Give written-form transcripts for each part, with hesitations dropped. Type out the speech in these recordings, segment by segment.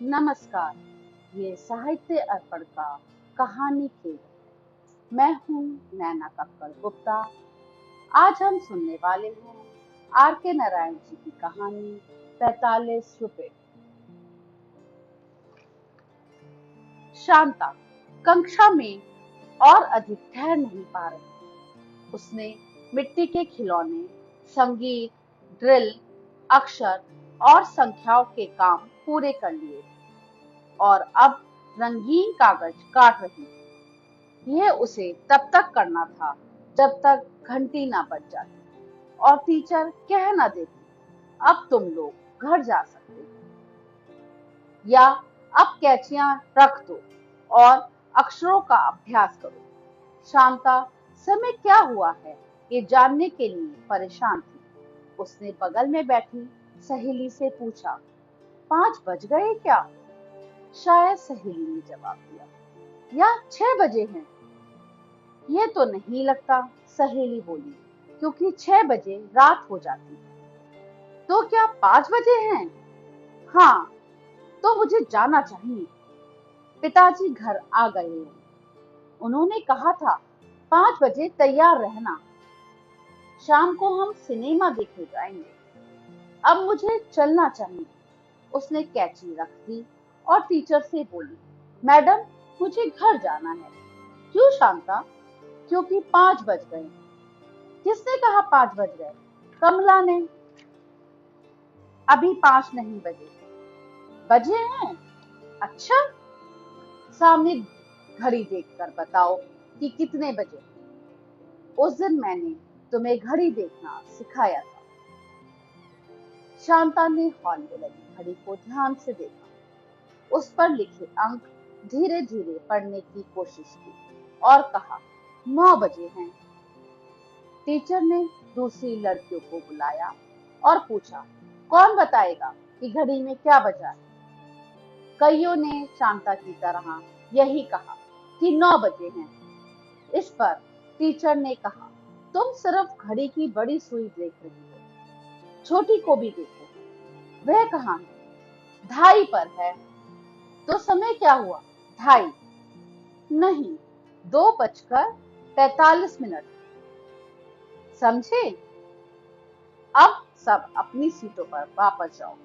नमस्कार। ये साहित्य अर्पण का कहानी खेल। मैं हूँ नैना कक्कड़ गुप्ता। आज हम सुनने वाले हैं आर के नारायण जी की कहानी 45 रुपए। शांता कक्षा में और अधिक ठहर नहीं पा रही। उसने मिट्टी के खिलौने, संगीत, ड्रिल, अक्षर और संख्याओं के काम पूरे कर लिए और अब रंगीन कागज काट रही थी। यह उसे तब तक करना था जब तक घंटी ना बज जाती और टीचर कह ना देती, अब तुम लोग घर जा सकते हो, या अब कैचियां रख दो और अक्षरों का अभ्यास करो। शांता समय क्या हुआ है ये जानने के लिए परेशान थी। उसने बगल में बैठी सहेली से पूछा, 5 बज गए क्या? शायद सहेली ने जवाब दिया, या 6 बजे हैं। ये तो नहीं लगता, सहेली बोली, क्योंकि 6 बजे रात हो जाती है। तो क्या 5 बजे हैं? हाँ, तो मुझे जाना चाहिए। पिताजी घर आ गए हैं। उन्होंने कहा था 5 बजे तैयार रहना। शाम को हम सिनेमा देखने जाएंगे। अब मुझे चलना चाहिए। उसने कैंची रख दी और टीचर से बोली, मैडम, मुझे घर जाना है। क्यों शांता? क्योंकि 5 बज गए। किसने कहा 5 बज गए? कमला ने। अभी 5 नहीं बजे। बजे हैं? अच्छा, सामने घड़ी देखकर बताओ कि कितने बजे। उस दिन मैंने तुम्हें घड़ी देखना सिखाया था। शांता ने हॉल में लगी घड़ी को ध्यान से देखा। उस पर लिखे अंक धीरे धीरे पढ़ने की कोशिश की और कहा, 9 बजे हैं। टीचर ने दूसरी लड़कियों को बुलाया और पूछा, कौन बताएगा कि घड़ी में क्या बजा है? कईयों ने शांता की तरह यही कहा कि 9 बजे हैं। इस पर टीचर ने कहा, तुम सिर्फ घड़ी की बड़ी सुई देख रही हो, छोटी को भी देखो। वह कहाँ है? 2:30 पर है। तो समय क्या हुआ? 2:30 नहीं, 2:45। समझे? अब सब अपनी सीटों पर वापस जाओ।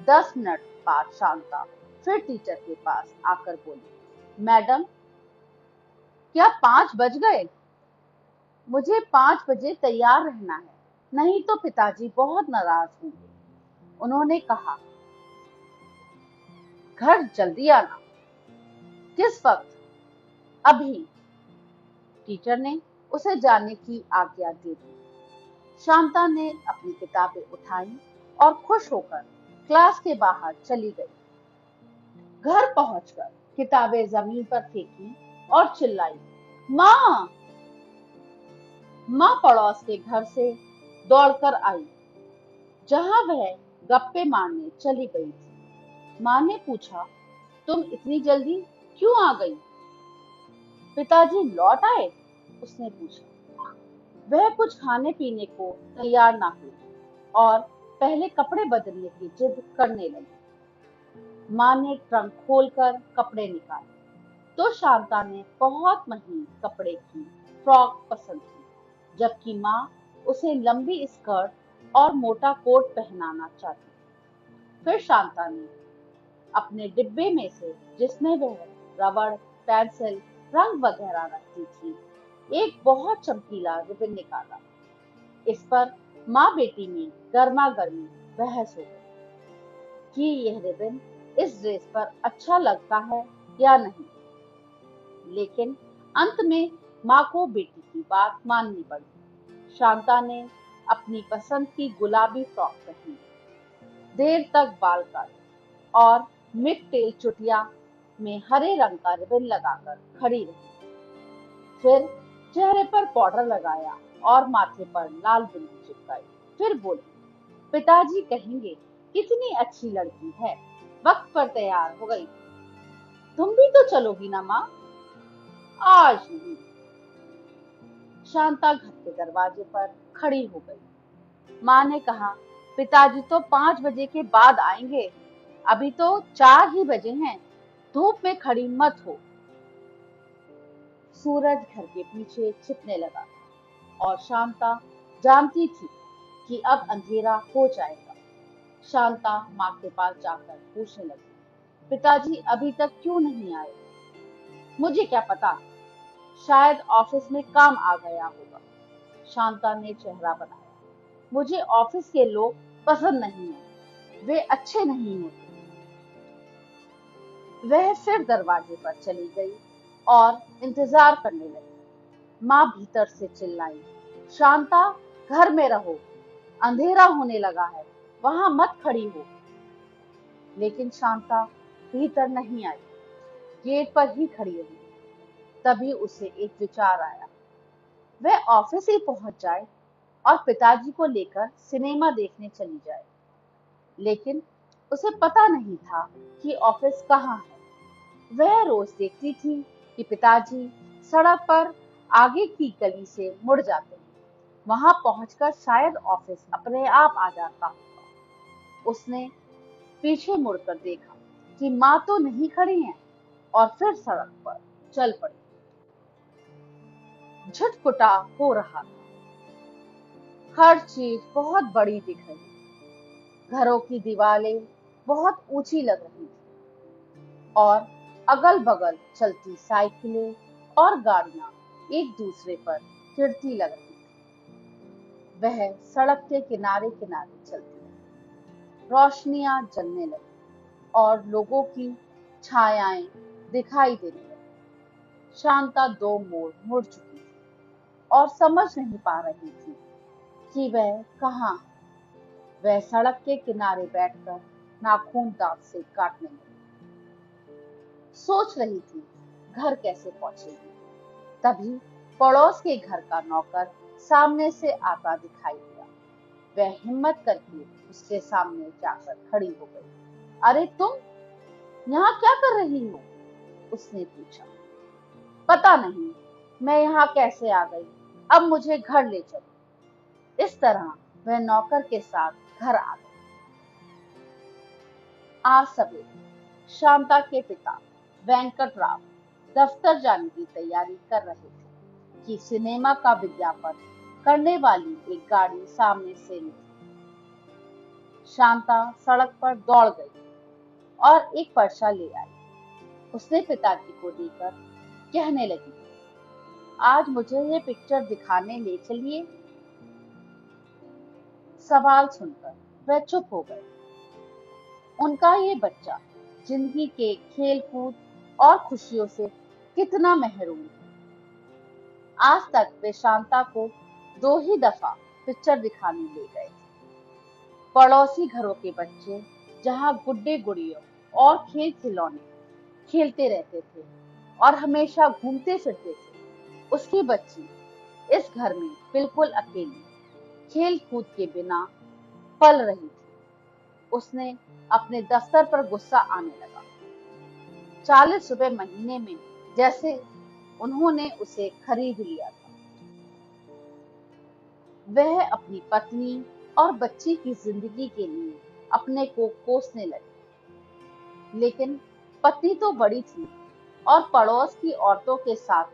10 मिनट बाद शांता फिर टीचर के पास आकर बोली, मैडम, क्या 5 बज गए? मुझे 5 बजे तैयार रहना है, नहीं तो पिताजी बहुत नाराज होंगे। उन्होंने कहा, घर जल्दी आना। किस वक्त? अभी। टीचर ने उसे जाने की आज्ञा दे दी। शांता ने अपनी किताबें उठाई और खुश होकर क्लास के बाहर चली गई। घर पहुंचकर किताबें जमीन पर फेंकी और चिल्लाई, माँ! माँ पड़ोस के घर से दौड़कर आई, जहां वह गप्पे मारने चली गई थी। माँ ने पूछा, तुम इतनी जल्दी क्यों आ गई? पिताजी लौट आए? उसने पूछा। वह कुछ खाने पीने को तैयार ना हुई और पहले कपड़े बदलने की जिद करने लगी। माँ ने ट्रंक खोलकर कपड़े निकाले तो शांता ने बहुत महीन कपड़े की फ्रॉक पसंद की, जबकि माँ उसे लंबी स्कर्ट और मोटा कोट पहनाना चाहती। फिर शांता ने अपने डिब्बे में से, जिसमें वह रबड़, पेंसिल, रंग वगैरह रखती थी, एक बहुत चमकीला रिबन निकाला। इस पर माँ बेटी में गर्मा गर्मी बहस हो गई कि यह रिबन इस ड्रेस पर अच्छा लगता है या नहीं। लेकिन अंत में माँ को बेटी की बात माननी पड़ी। शांता ने अपनी पसंद की गुलाबी फ्रॉक पहनी, देर तक बाल काटे और मिड टेल चुटिया में हरे रंग का रिबन लगाकर खड़ी रही। फिर चेहरे पर पाउडर लगाया और माथे पर लाल बिंदी चिपकाई। फिर बोली, पिताजी कहेंगे कितनी अच्छी लड़की है, वक्त पर तैयार हो गई। तुम भी तो चलोगी ना माँ? आज नहीं। शांता घर के दरवाजे पर खड़ी हो गई। माँ ने कहा, पिताजी तो 5 बजे के बाद आएंगे। अभी तो 4 ही बजे हैं, धूप में खड़ी मत हो। सूरज घर के पीछे छिपने लगा और शांता जानती थी कि अब अंधेरा हो जाएगा। शांता माँ के पास जाकर पूछने लगी, पिताजी अभी तक क्यों नहीं आए? मुझे क्या पता, शायद ऑफिस में काम आ गया होगा। शांता ने चेहरा बनाया। मुझे ऑफिस के लोग पसंद नहीं है, वे अच्छे नहीं होते। वह फिर दरवाजे पर चली गई और इंतजार करने लगी। माँ भीतर से चिल्लाई, शांता, घर में रहो, अंधेरा होने लगा है, वहां मत खड़ी हो। लेकिन शांता भीतर नहीं आई, गेट पर ही खड़ी रही। तभी उसे एक विचार आया, वह ऑफिस ही पहुंच जाए और पिताजी को लेकर सिनेमा देखने चली जाए। लेकिन उसे पता नहीं था कि ऑफिस कहाँ है। वह रोज देखती थी कि पिताजी सड़क पर आगे की गली से मुड़ जाते हैं। वहां पहुंचकर शायद ऑफिस अपने आप आ जाता होगा। उसने पीछे मुड़कर देखा कि माँ तो नहीं खड़ी है और फिर सड़क पर चल पड़ी। झटपटा हो रहा था, हर चीज बहुत बड़ी दिख रही, घरों की दीवारें बहुत ऊंची लग रही थी और अगल बगल चलती साइकिलें और गाड़ियां एक दूसरे पर चिढ़ती लग रही थी। वह सड़क के किनारे किनारे चलती रही, रोशनियां जलने लगी और लोगों की छायाएं दिखाई देने लगी। शांता 2 मोड़ मुड़ चुकी थी और समझ नहीं पा रही थी कि वह कहाँ है। वह सड़क के किनारे बैठकर नाखून दांत से काटने लगी। सोच रही थी घर कैसे पहुंचेगी। तभी पड़ोस के घर का नौकर सामने से आता दिखाई दिया। वह हिम्मत करके उसके सामने जाकर खड़ी हो गई। अरे तुम यहाँ क्या कर रही हो? उसने पूछा। पता नहीं मैं यहाँ कैसे आ गई, अब मुझे घर ले चलो। इस तरह वह नौकर के साथ घर आ गई। आज सवेरे शांता के पिता वेंकट राव दफ्तर जाने की तैयारी कर रहे थे कि सिनेमा का विज्ञापन करने वाली एक गाड़ी सामने से निकली। शांता सड़क पर दौड़ गई और एक पर्चा ले आई। उसने पिताजी को देकर कहने लगी, आज मुझे ये पिक्चर दिखाने ले चलिए। सवाल सुनकर वह चुप हो गए। उनका ये बच्चा जिंदगी के खेल कूद और खुशियों से कितना महरूम है। आज तक वे शांता को 2 ही दफा पिक्चर दिखाने ले गए थे। पड़ोसी घरों के बच्चे जहां गुड्डे गुड़ियों और खेल खिलौने खेलते रहते थे और हमेशा घूमते फिरते थे, उसकी बच्ची इस घर में बिल्कुल अकेली खेल कूद के बिना पल रही थी। उसने अपने दफ्तर पर गुस्सा आने लगा। 40 रुपए महीने में जैसे उन्होंने उसे खरीद लिया था। वह अपनी पत्नी और बच्ची की जिंदगी के लिए अपने को कोसने लगी। लेकिन पत्नी तो बड़ी थी और पड़ोस की औरतों के साथ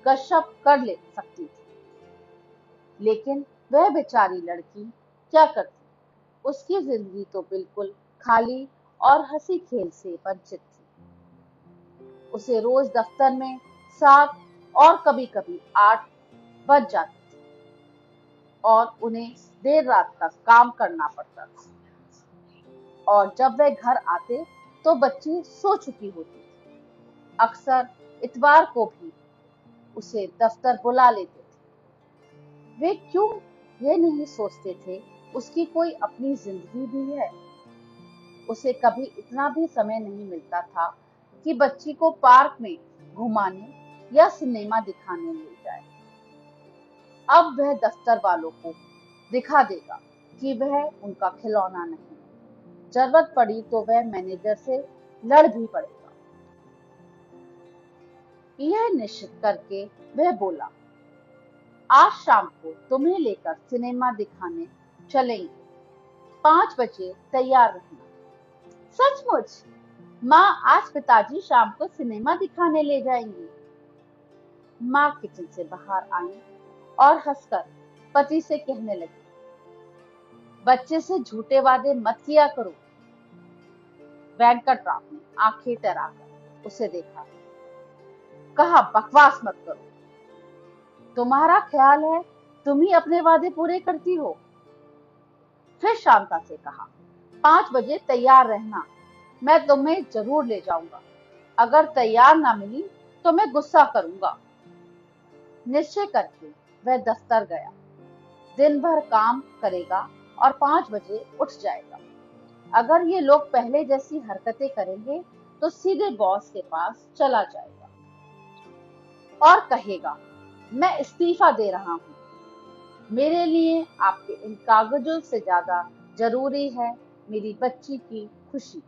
गपशप कर ले सकती थी। लेकिन वह बेचारी लड़की क्या करती? उसकी जिंदगी तो बिल्कुल खाली और हंसी खेल से वंचित थी। उसे रोज दफ्तर में 7 और कभी कभी 8 बज जाती थी और उन्हें देर रात तक काम करना पड़ता था। और जब वे घर आते तो बच्ची सो चुकी होती थी। अक्सर इतवार को भी उसे दफ्तर बुला लेते थे। वे क्यों ये नहीं सोचते थे उसकी कोई अपनी जिंदगी भी है। उसे कभी इतना भी समय नहीं मिलता था कि बच्ची को पार्क में घुमाने या सिनेमा दिखाने ले जाए। अब वह दफ्तर वालों को दिखा देगा कि वह उनका खिलौना नहीं है। जरूरत पड़ी तो वह मैनेजर से लड़ भी पड़ेगा। यह निश्चित करके वह बोला, आज शाम को तुम्हें लेकर सिनेमा दिखाने चलेंगे, 5 बजे तैयार रहना। सचमुच? माँ, आज पिताजी शाम को सिनेमा दिखाने ले जाएंगे। माँ किचन से बाहर आई और हंसकर पति से कहने लगी, बच्चे से झूठे वादे मत किया करो। वेंकटराव ने आंखें टराकर उसे देखा, कहा, बकवास मत करो। तुम्हारा ख्याल है तुम ही अपने वादे पूरे करती हो। फिर शांता से कहा, 5 बजे तैयार रहना, मैं तुम्हें जरूर ले जाऊंगा। अगर तैयार ना मिली तो मैं गुस्सा करूंगा। निश्चय करके वह दफ्तर गया। दिन भर काम करेगा और 5 बजे उठ जाएगा। अगर ये लोग पहले जैसी हरकतें करेंगे तो सीधे बॉस के पास चला जाएगा और कहेगा, मैं इस्तीफा दे रहा हूँ। मेरे लिए आपके इन कागजों से ज्यादा जरूरी है मेरी बच्ची की खुशी।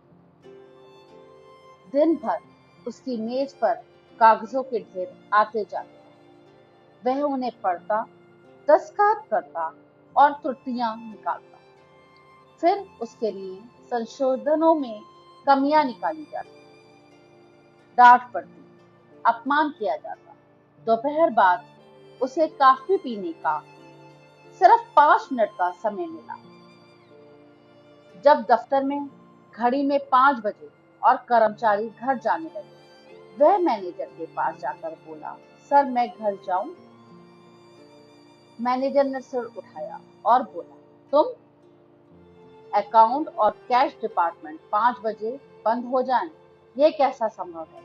दिन भर उसकी मेज पर कागजों के ढेर आते जाते। वह उन्हें पढ़ता, दस्तखत करता और त्रुटियां निकालता। फिर उसके लिए संशोधनों में कमियां निकाली जाती, डांट पड़ती, अपमान किया जाता। दोपहर बाद उसे कॉफी पीने का सिर्फ 5 मिनट का समय मिला। जब दफ्तर में घड़ी में 5 बजे और कर्मचारी घर जाने लगे, वह मैनेजर के पास जाकर बोला, सर मैं घर जाऊं? मैनेजर ने सिर उठाया और बोला, तुम? अकाउंट और कैश डिपार्टमेंट 5 बजे बंद हो जाएं, यह कैसा संभव है?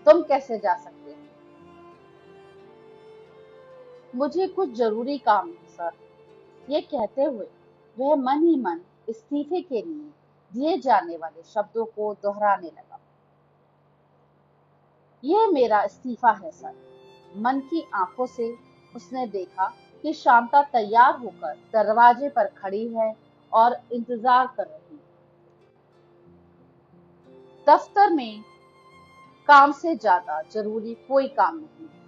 तुम कैसे जा सकते हो? मुझे कुछ जरूरी काम है सर। ये कहते हुए वह मन ही मन इस्तीफे के लिए दिए जाने वाले शब्दों को दोहराने लगा। यह मेरा इस्तीफा है सर। मन की आंखों से उसने देखा कि शांता तैयार होकर दरवाजे पर खड़ी है और इंतजार कर रही है। दफ्तर में काम से ज्यादा जरूरी कोई काम नहीं है।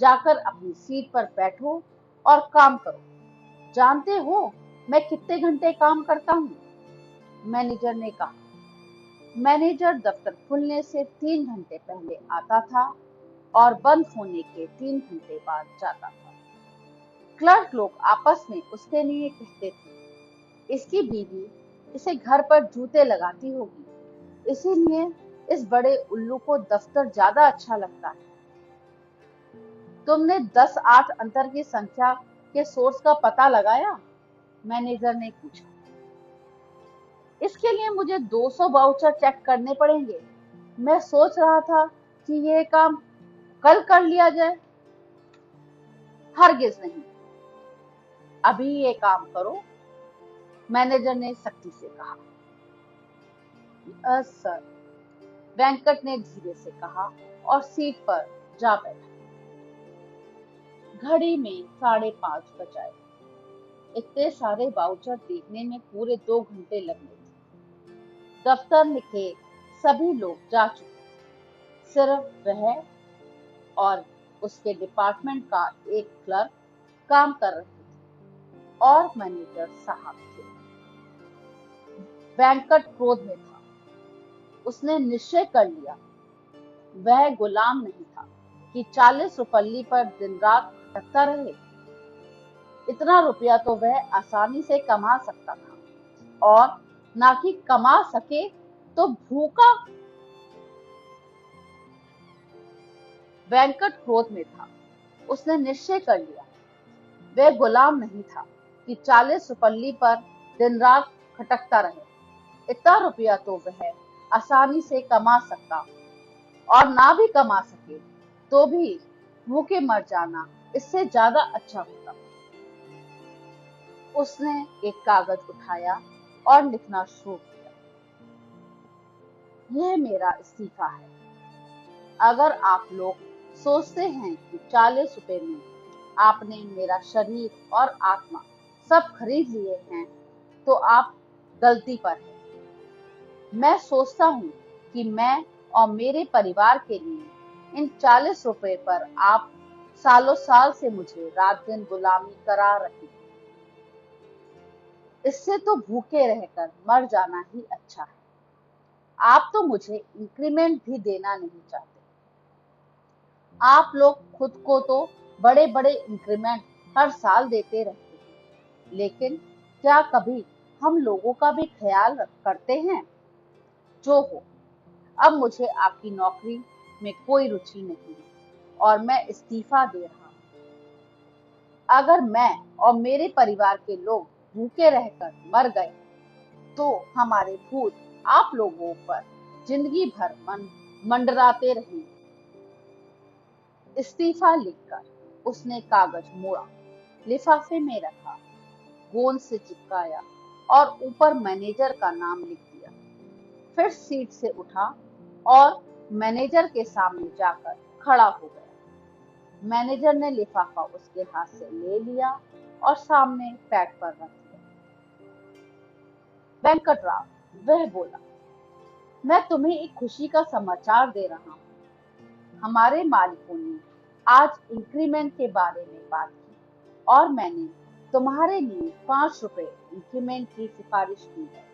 जाकर अपनी सीट पर बैठो और काम करो। जानते हो मैं कितने घंटे काम करता हूँ? मैनेजर ने कहा। मैनेजर दफ्तर खुलने से 3 घंटे पहले आता था और बंद होने के 3 घंटे बाद जाता था। क्लर्क लोग आपस में उसके लिए कहते थे, इसकी बीवी इसे घर पर जूते लगाती होगी, इसीलिए इस बड़े उल्लू को दफ्तर ज्यादा अच्छा लगता है। तुमने 10-8 अंतर की संख्या के सोर्स का पता लगाया? मैनेजर ने पूछा। इसके लिए मुझे 200 वाउचर चेक करने पड़ेंगे। मैं सोच रहा था कि यह काम कल कर लिया जाए। हरगिज नहीं, अभी ये काम करो, मैनेजर ने सख्ती से कहा। सर, वेंकट ने धीरे से कहा और सीट पर जा बैठा। घड़ी में 5:30 बज आए। इतने सारे वाउचर देखने में पूरे 2 घंटे लगने थे। दफ्तर में के सभी लोग जा चुके थे। सिर्फ वह और उसके डिपार्टमेंट का एक क्लर्क काम कर रहे थे और मैनेजर साहब थे। वेंकट क्रोध में था। उसने निश्चय कर लिया वह गुलाम नहीं था कि 40 रुपल्ली पर दिन रात भटकता रहे। इतना रुपया तो वह आसानी से कमा सकता था और ना कि कमा सके तो भूखा। वेंकट क्रोध में था। उसने निश्चय कर लिया वह गुलाम नहीं था कि 40 रुपल्ली पर दिन रात भटकता रहे। इतना रुपया तो वह आसानी से कमा सकता और ना भी कमा सके तो भी भूखे मर जाना इससे ज्यादा अच्छा होता। उसने एक कागज उठाया और लिखना शुरू किया। यह मेरा इस्तीफा है। अगर आप लोग सोचते हैं कि 40 रुपए में आपने मेरा शरीर और आत्मा सब खरीद लिए हैं तो आप गलती पर हैं। मैं सोचता हूँ कि मैं और मेरे परिवार के लिए इन 40 रुपए पर आप सालों साल से मुझे रात दिन गुलामी करा रही हैं। इससे तो भूखे रहकर मर जाना ही अच्छा है। आप तो मुझे इंक्रीमेंट भी देना नहीं चाहते। आप लोग खुद को तो बड़े बड़े इंक्रीमेंट हर साल देते रहते हैं, लेकिन क्या कभी हम लोगों का भी ख्याल करते हैं? जो हो, अब मुझे आपकी नौकरी में कोई रुचि नहीं है और मैं इस्तीफा दे रहा हूँ। अगर मैं और मेरे परिवार के लोग भूखे रहकर मर गए तो हमारे भूत आप लोगों पर जिंदगी भर मंडराते रहेंगे। इस्तीफा लिखकर उसने कागज मोड़ा, लिफाफे में रखा, गोंद से चिपकाया और ऊपर मैनेजर का नाम लिख दिया। फिर सीट से उठा और मैनेजर के सामने जाकर खड़ा हो गया। मैनेजर ने लिफाफा उसके हाथ से ले लिया और सामने पैड पर रख दिया। वेंकटराव, वह बोला, मैं तुम्हें एक खुशी का समाचार दे रहा हूँ। हमारे मालिकों ने आज इंक्रीमेंट के बारे में बात की और मैंने तुम्हारे लिए 5 रुपए इंक्रीमेंट की सिफारिश की है।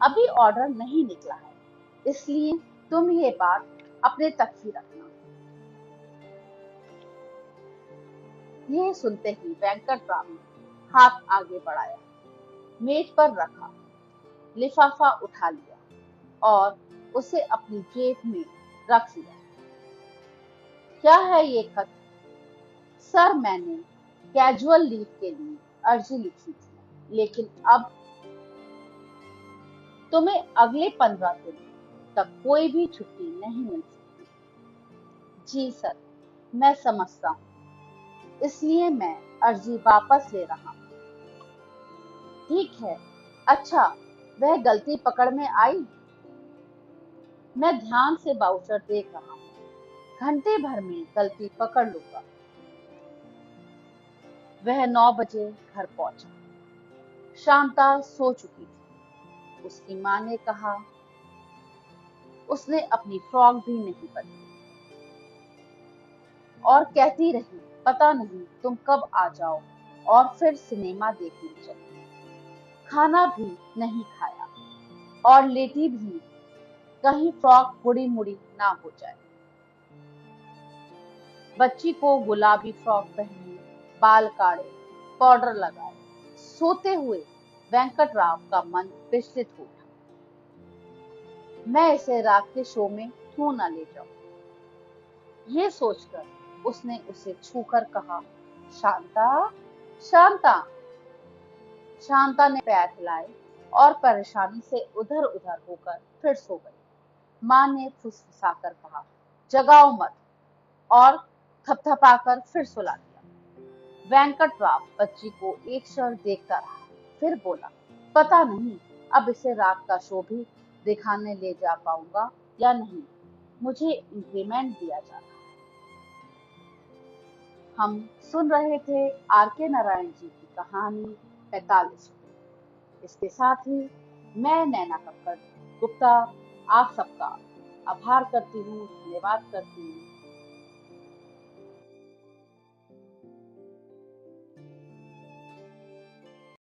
अभी ऑर्डर नहीं निकला है, इसलिए तुम ये बात अपने तक ही रखना। यह सुनते ही वेंकटराव ने हाथ आगे बढ़ाया, मेज पर रखा, लिफाफा उठा लिया और उसे अपनी जेब में रख लिया। क्या है ये खत? सर, मैंने कैजुअल लीव के लिए अर्जी लिखी थी, लेकिन अब तुम्हें अगले 15 दिन तक कोई भी छुट्टी नहीं मिल सकती। जी सर, मैं समझता हूँ, इसलिए मैं अर्जी वापस ले रहा हूँ। ठीक है। अच्छा, वह गलती पकड़ में आई? मैं ध्यान से वाउचर देख रहा हूँ, घंटे भर में गलती पकड़ लूंगा। वह 9 बजे घर पहुंचा। शांता सो चुकी थी। उसकी माँ ने कहा, उसने अपनी फ्रॉक भी नहीं बदली और कहती रही, पता नहीं तुम कब आ जाओ और फिर सिनेमा देखने चले। खाना भी नहीं खाया और लेटी भी, कहीं फ्रॉक बुड़ी मुड़ी ना हो जाए। बच्ची को गुलाबी फ्रॉक पहनी, बाल काटे, पाउडर लगाए, सोते हुए वेंकटराव का मन विचलित हो उठा। मैं इसे रात के शो में क्यों ना ले जाऊं? ये सोचकर उसने उसे छूकर कहा, शांता, शांता। शांता ने पैर हिलाए और परेशानी से उधर उधर होकर फिर सो गई। माँ ने फुसफुसाकर कहा, जगाओ मत, और थपथपाकर फिर सुला दिया। वेंकटराव बच्ची को एक क्षण देखता रहा, फिर बोला, पता नहीं अब इसे रात का शो भी दिखाने ले जा पाऊंगा या नहीं। मुझे इंक्रीमेंट दिया जा रहा है। हम सुन रहे थे आर.के. नारायण जी की कहानी 45। इसके साथ ही मैं नैना कक्कड़ गुप्ता आप सबका आभार करती हूँ, धन्यवाद करती हूँ।